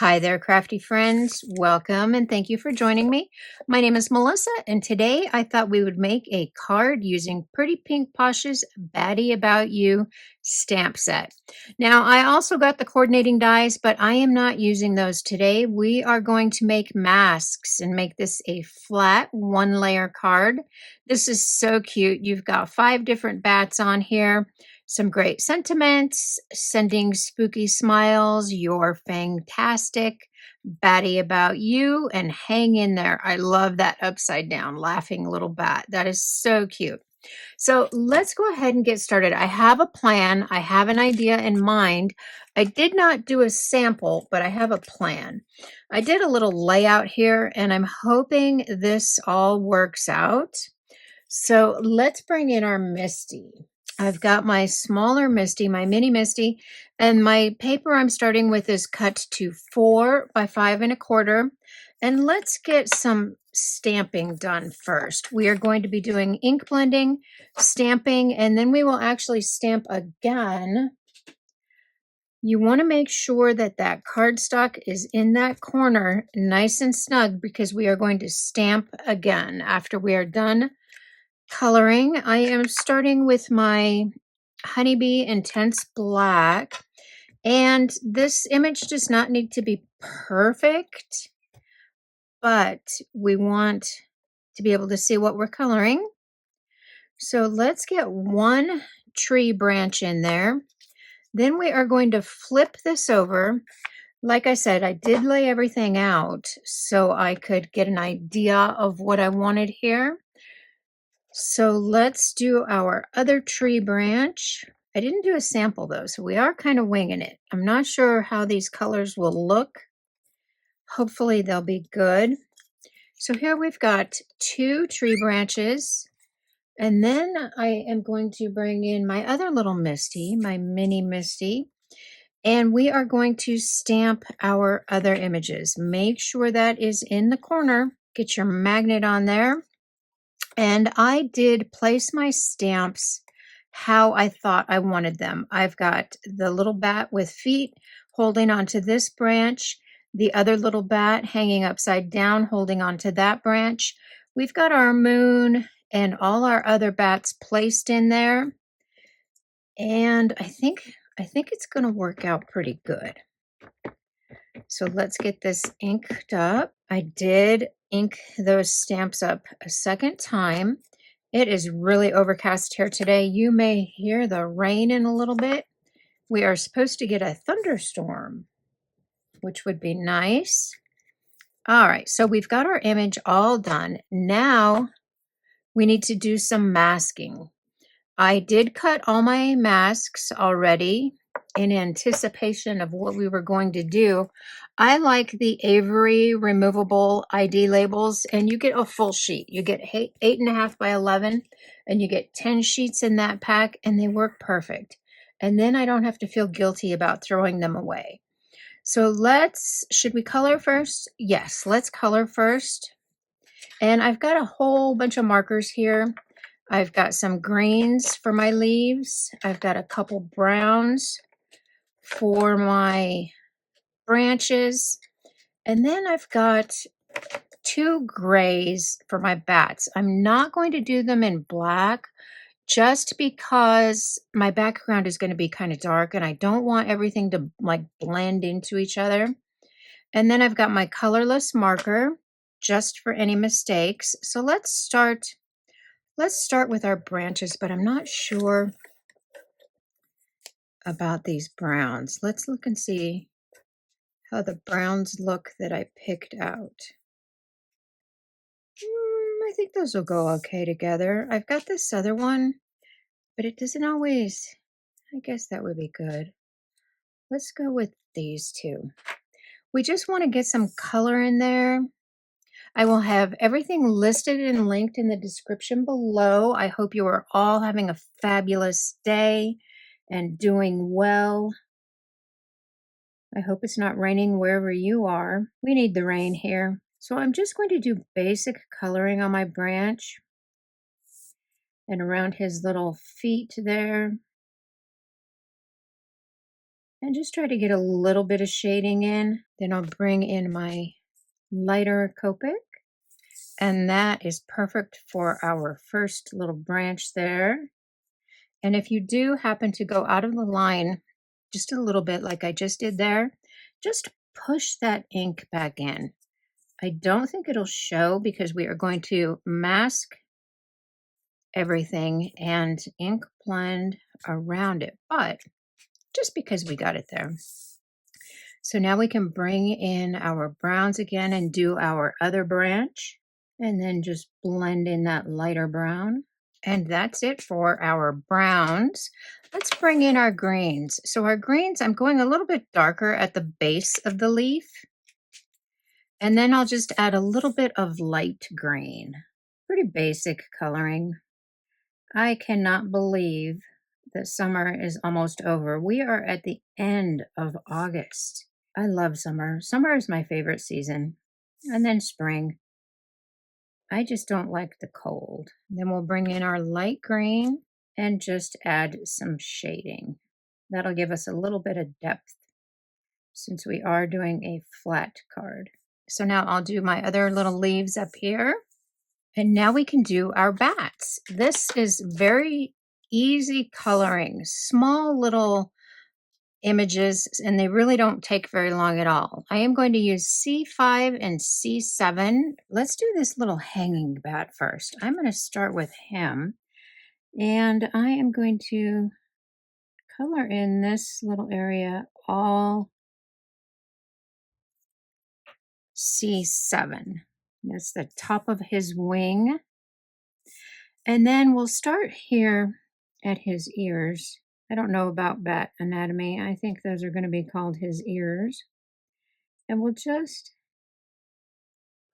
Hi there, crafty friends. Welcome and thank you for joining me. My name is Melissa, and today I thought we would make a card using Pretty Pink Posh's Batty About You stamp set. Now, I also got the coordinating dies, but I am not using those today. We are going to make masks and make this a flat one-layer card. This is so cute. You've got 5 different bats on here. Some great sentiments, sending spooky smiles, you're fantastic, Batty About You, and hang in there. I love that upside down laughing little bat. That is so cute. So let's go ahead and get started. I have a plan. I have an idea in mind. I did not do a sample, but I have a plan. I did a little layout here, and I'm hoping this all works out. So let's bring in our Misti. I've got my smaller Misti, my mini Misti, and my paper I'm starting with is cut to 4 by 5 1/4. And let's get some stamping done first. We are going to be doing ink blending, stamping, and then we will actually stamp again. You want to make sure that that cardstock is in that corner nice and snug because we are going to stamp again after we are done coloring. I am starting with my Honeybee Intense Black, and this image does not need to be perfect, but we want to be able to see what we're coloring. So let's get one tree branch in there. Then we are going to flip this over. Like I said, I did lay everything out so I could get an idea of what I wanted here. So let's do our other tree branch. I didn't do a sample though, so we are kind of winging it. I'm not sure how these colors will look. Hopefully they'll be good. So here we've got 2 tree branches. And then I am going to bring in my other little Misti, my mini Misti. And we are going to stamp our other images. Make sure that is in the corner. Get your magnet on there. And I did place my stamps how I thought I wanted them. I've got the little bat with feet holding onto this branch, the other little bat hanging upside down holding onto that branch. We've got our moon and all our other bats placed in there. And I think it's going to work out pretty good. So let's get this inked up. I did ink those stamps up a second time. It is really overcast here today. You may hear the rain in a little bit. We are supposed to get a thunderstorm, which would be nice. All right, so we've got our image all done. Now we need to do some masking. I did cut all my masks already in anticipation of what we were going to do. I like the Avery removable ID labels, and you get a full sheet. You get 8.5 by 11, and you get 10 sheets in that pack, and they work perfect. And then I don't have to feel guilty about throwing them away. So should we color first? Yes, let's color first. And I've got a whole bunch of markers here. I've got some greens for my leaves. I've got a couple browns for my branches. And then I've got 2 grays for my bats. I'm not going to do them in black just because my background is going to be kind of dark and I don't want everything to like blend into each other. And then I've got my colorless marker just for any mistakes. So let's start with our branches, but I'm not sure about these browns. Let's look and see how the browns look that I picked out. I think those will go okay together. I've got this other one, but it doesn't always, I guess that would be good. Let's go with these 2. We just want to get some color in there. I will have everything listed and linked in the description below. I hope you are all having a fabulous day and doing well. I hope it's not raining wherever you are. We need the rain here. So I'm just going to do basic coloring on my branch and around his little feet there. And just try to get a little bit of shading in. Then I'll bring in my lighter Copic. And that is perfect for our first little branch there. And if you do happen to go out of the line just a little bit like I just did there, just push that ink back in. I don't think it'll show because we are going to mask everything and ink blend around it, but just because we got it there. So now we can bring in our browns again and do our other branch, and then just blend in that lighter brown. And that's it for our browns. Let's bring in our greens. So our greens, I'm going a little bit darker at the base of the leaf. And then I'll just add a little bit of light green. Pretty basic coloring. I cannot believe that summer is almost over. We are at the end of August. I love summer. Summer is my favorite season. And then spring. I just don't like the cold. Then we'll bring in our light green and just add some shading. That'll give us a little bit of depth since we are doing a flat card. So now I'll do my other little leaves up here. And now we can do our bats. This is very easy coloring, small little images, and they really don't take very long at all. I am going to use C5 and C7. Let's do this little hanging bat first. I'm going to start with him, and I am going to color in this little area all C7. That's the top of his wing. And then we'll start here at his ears. I don't know about bat anatomy. I think those are going to be called his ears. And we'll just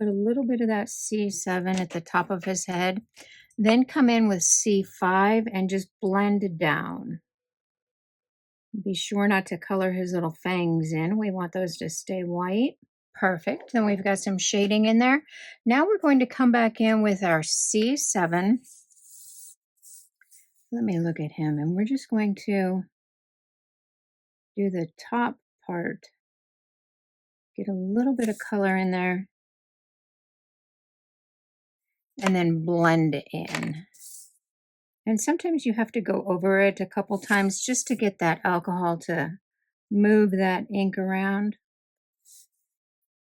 put a little bit of that C7 at the top of his head. Then come in with C5 and just blend it down. Be sure not to color his little fangs in. We want those to stay white. Perfect. Then we've got some shading in there. Now we're going to come back in with our C7. Let me look at him, and we're just going to do the top part. Get a little bit of color in there. And then blend in. And sometimes you have to go over it a couple times just to get that alcohol to move that ink around.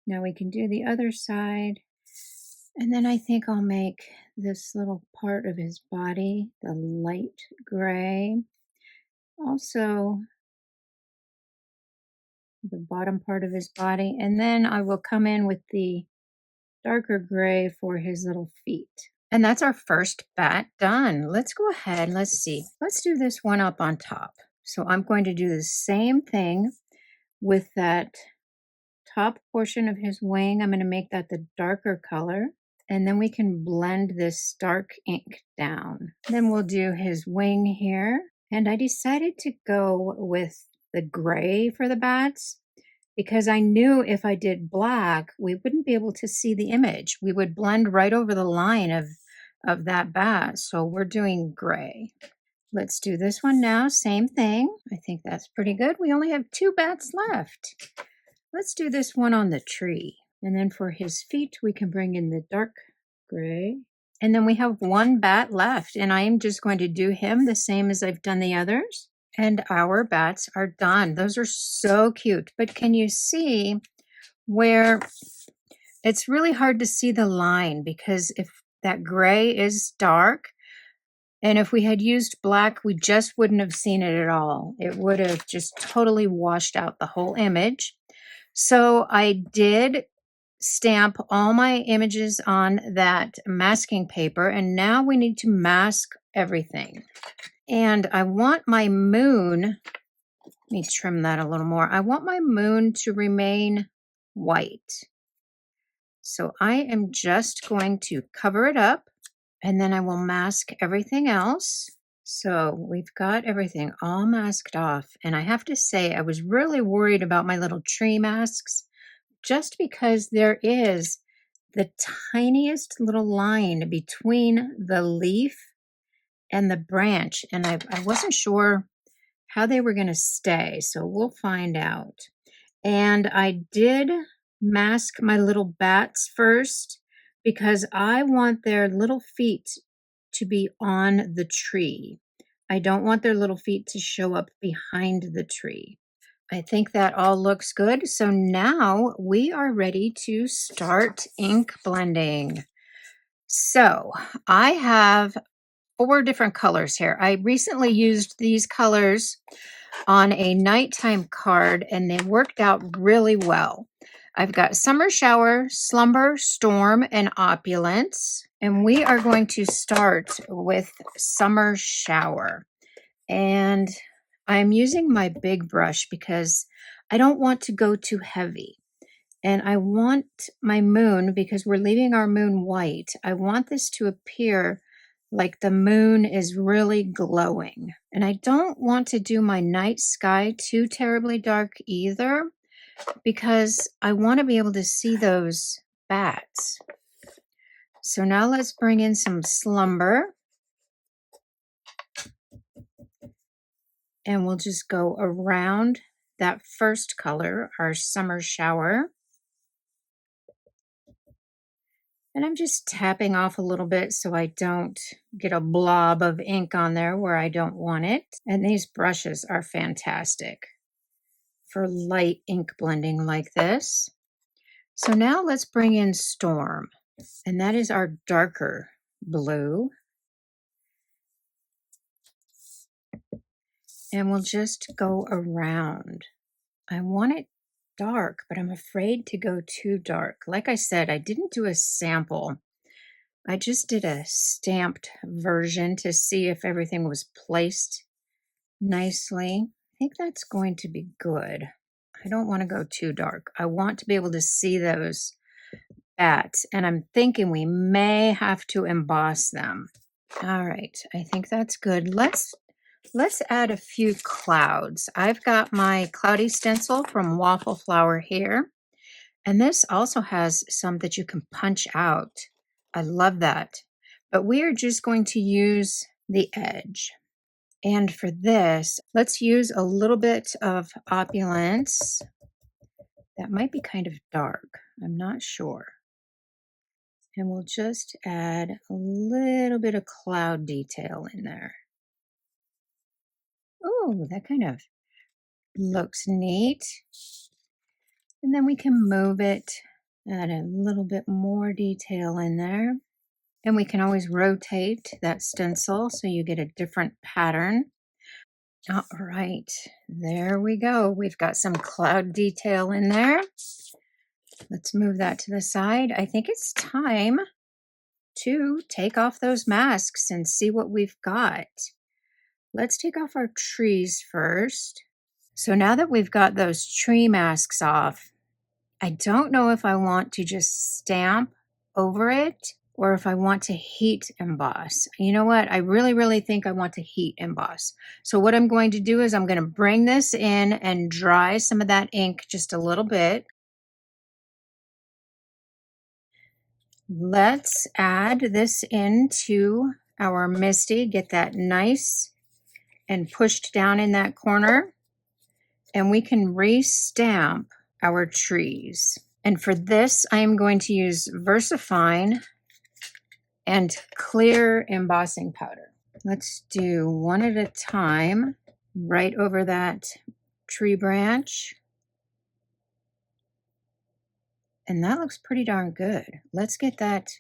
Now we can do the other side. And then I think I'll make this little part of his body, the light gray. Also, the bottom part of his body. And then I will come in with the darker gray for his little feet. And that's our first bat done. Let's go ahead. Let's see. Let's do this one up on top. So I'm going to do the same thing with that top portion of his wing. I'm going to make that the darker color. And then we can blend this dark ink down. Then we'll do his wing here. And I decided to go with the gray for the bats because I knew if I did black, we wouldn't be able to see the image. We would blend right over the line of that bat. So we're doing gray. Let's do this one now. Same thing. I think that's pretty good. We only have 2 bats left. Let's do this one on the tree. And then for his feet, we can bring in the dark gray. And then we have 1 bat left. And I am just going to do him the same as I've done the others. And our bats are done. Those are so cute. But can you see where it's really hard to see the line because if that gray is dark, and if we had used black, we just wouldn't have seen it at all. It would have just totally washed out the whole image. So I did stamp all my images on that masking paper, and now we need to mask everything. And I want my moon, let me trim that a little more. I want my moon to remain white. So I am just going to cover it up, and then I will mask everything else. So we've got everything all masked off. And I have to say, I was really worried about my little tree masks just because there is the tiniest little line between the leaf and the branch. And I wasn't sure how they were going to stay. So we'll find out. And I did mask my little bats first because I want their little feet to be on the tree. I don't want their little feet to show up behind the tree. I think that all looks good. So now we are ready to start ink blending. So I have 4 different colors here. I recently used these colors on a nighttime card and they worked out really well. I've got Summer Shower, Slumber, Storm, and Opulence. And we are going to start with Summer Shower. And I'm using my big brush because I don't want to go too heavy. And I want my moon, because we're leaving our moon white, I want this to appear like the moon is really glowing. And I don't want to do my night sky too terribly dark either, because I want to be able to see those bats. So now let's bring in some Slumber. And we'll just go around that first color, our Summer Shower. And I'm just tapping off a little bit so I don't get a blob of ink on there where I don't want it. And these brushes are fantastic for light ink blending like this. So now let's bring in Storm, and that is our darker blue. And we'll just go around. I want it dark, but I'm afraid to go too dark. Like I said, I didn't do a sample. I just did a stamped version to see if everything was placed nicely. I think that's going to be good. I don't want to go too dark. I want to be able to see those bats, and I'm thinking we may have to emboss them. All right, I think that's good. Let's add a few clouds. I've got my cloudy stencil from Waffle Flower here, and this also has some that you can punch out. I love that. But we are just going to use the edge. And for this, let's use a little bit of Opulence. That might be kind of dark. I'm not sure. And we'll just add a little bit of cloud detail in there. Oh, that kind of looks neat. And then we can move it, add a little bit more detail in there. And we can always rotate that stencil so you get a different pattern. All right, there we go. We've got some cloud detail in there. Let's move that to the side. I think it's time to take off those masks and see what we've got. Let's take off our trees first. So now that we've got those tree masks off, I don't know if I want to just stamp over it or if I want to heat emboss. You know what? I really think I want to heat emboss. So what I'm going to do is I'm going to bring this in and dry some of that ink just a little bit. Let's add this into our Misti, get that nice and pushed down in that corner, and we can re-stamp our trees. And for this, I am going to use VersaFine and clear embossing powder. Let's do one at a time right over that tree branch. And that looks pretty darn good. Let's get that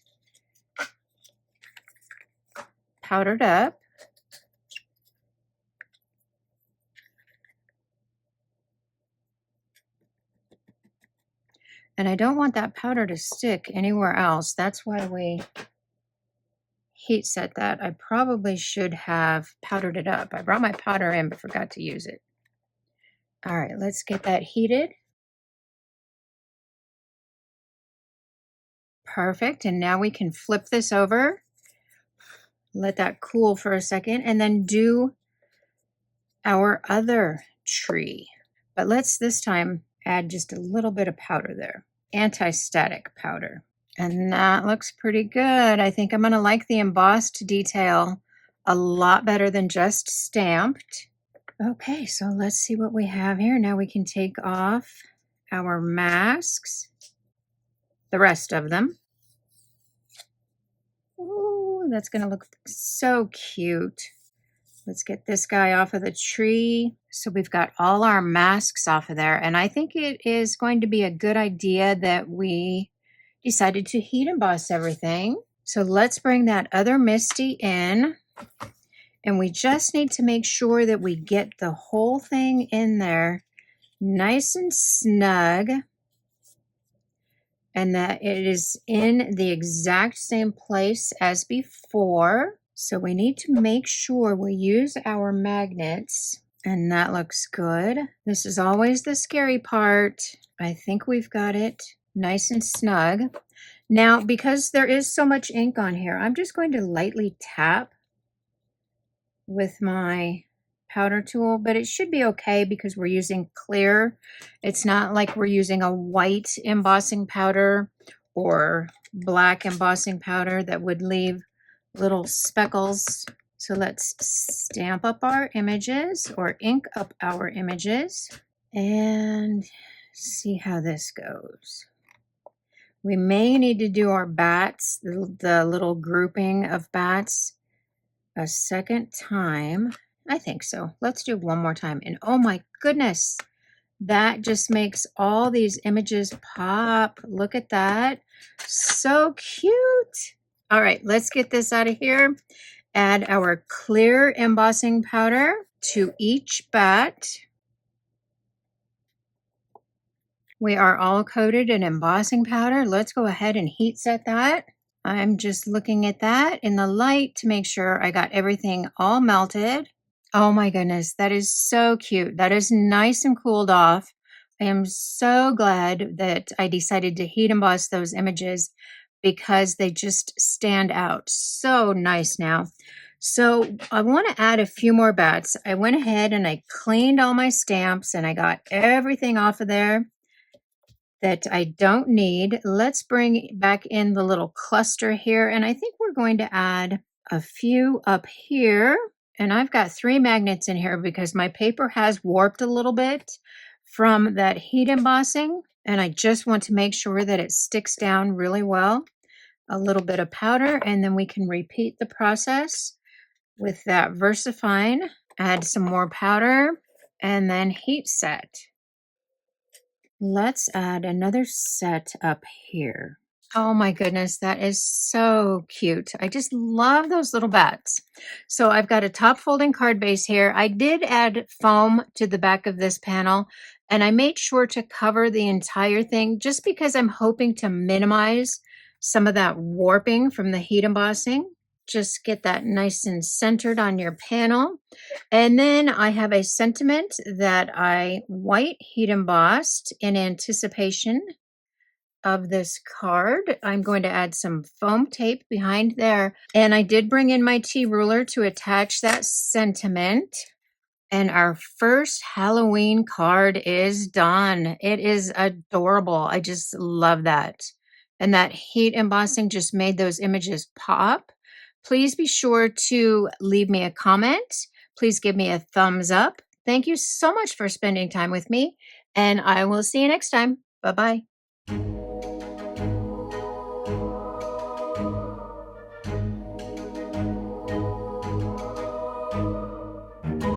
powdered up. And I don't want that powder to stick anywhere else. That's why we heat set that. I probably should have powdered it up. I brought my powder in but forgot to use it. All right, let's get that heated. Perfect. And now we can flip this over, let that cool for a second, and then do our other tree. But let's this time add just a little bit of powder there, anti-static powder. And that looks pretty good. I think I'm going to like the embossed detail a lot better than just stamped. Okay, so let's see what we have here. Now we can take off our masks, the rest of them. Ooh, that's going to look so cute. Let's get this guy off of the tree. So we've got all our masks off of there. And I think it is going to be a good idea that we decided to heat emboss everything. So let's bring that other Misti in. And we just need to make sure that we get the whole thing in there nice and snug. And that it is in the exact same place as before. So we need to make sure we use our magnets, and that looks good. This is always the scary part. I think we've got it nice and snug. Now, because there is so much ink on here, I'm just going to lightly tap with my powder tool, but it should be okay because we're using clear. It's not like we're using a white embossing powder or black embossing powder that would leave little speckles. So let's stamp up our images or ink up our images and see how this goes. We may need to do our bats, the little grouping of bats, a second time. I think so. Let's do one more time. And oh my goodness, that just makes all these images pop. Look at that. So cute. All right, let's get this out of here. Add our clear embossing powder to each bat. We are all coated in embossing powder. Let's go ahead and heat set that. I'm just looking at that in the light to make sure I got everything all melted. Oh my goodness, that is so cute. That is nice and cooled off. I am so glad that I decided to heat emboss those images because they just stand out so nice now. So I want to add a few more bats. I went ahead and I cleaned all my stamps and I got everything off of there that I don't need. Let's bring back in the little cluster here. And I think we're going to add a few up here. And I've got 3 magnets in here because my paper has warped a little bit from that heat embossing. And I just want to make sure that it sticks down really well. A little bit of powder, and then we can repeat the process with that VersaFine. Add some more powder and then heat set. Let's add another set up here. Oh my goodness, that is so cute. I just love those little bats. So I've got a top folding card base here. I did add foam to the back of this panel, and I made sure to cover the entire thing just because I'm hoping to minimize some of that warping from the heat embossing. Just get that nice and centered on your panel. And then I have a sentiment that I white heat embossed in anticipation of this card. I'm going to add some foam tape behind there. And I did bring in my T ruler to attach that sentiment. And our first Halloween card is done. It is adorable. I just love that. And that heat embossing just made those images pop. Please be sure to leave me a comment. Please give me a thumbs up. Thank you so much for spending time with me, and I will see you next time. Bye-bye.